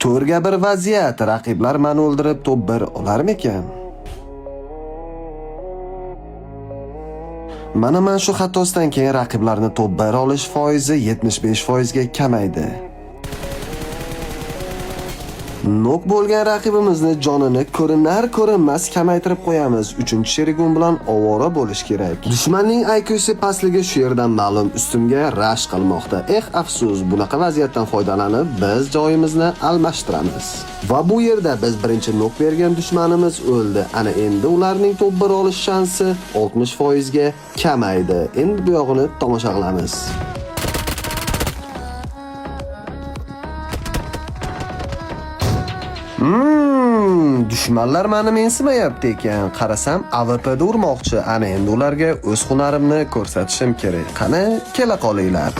4ga 1 vaziyat. Raqiblar meni o'ldirib top 1 olarmikan? Mana shu xatosidan keyin raqiblarni top 1 olish foizi 75% ga kamaydi. Nok bo'lgan raqibimizni jonini ko'rinar-ko'rinmas kamaytirib qo'yamiz. 3-sherigun bilan ovora bo'lish kerak. Dushmanning IQsi pastligi shu yerdan ma'lum, ustimga rash qilmoqda. Afsus, bunaqa vaziyatdan foydalanib biz joyimizni almashtiramiz. Va bu yerda biz birinchi nok bergan dushmanimiz o'ldi. Ana endi ularning top 1 olish shansi 60% ga kamaydi. Endi bu yog'ini tomosha qilamiz. Dushmanlar meni mensimayapti ekan. Qarasam AWP'da urmoqchi. Ana endi ularga o'z hunarimni ko'rsatishim kerak. Qani, kela qolinglar.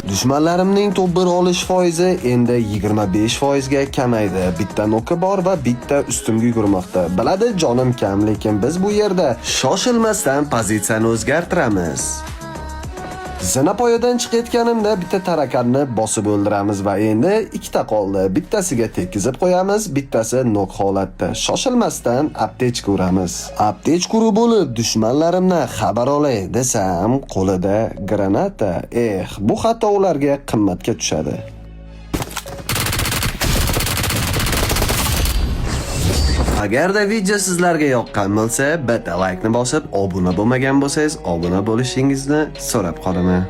Dushmanlarimning top 1 olish foizi endi 25% ga kamaydi. Bitta noki bor va bitta ustimga yugurmoqda. Biladi, jonim kam, lekin biz bu yerda shoshilmasdan pozitsiyani o'zgartiramiz. Zinapoyadan chiqayotganimda bitta tarakanni bosib o'ldiramiz va endi ikkita qoldi. Bittasiga tekizib qo'yamiz, bittasi nok holatda. Shoshilmasdan aptechka uramiz. Aptechka urib bo'lib dushmanlarimdan xabar olay desam, qo'lida granata. Bu xato ularga qimmatga tushadi. Agarda video sizlarga yoqqan bo'lsa, bitta like ni bosib, obuna bo'lmagan bo'lsangiz, obuna bo'lishingizni so'rab qolaman.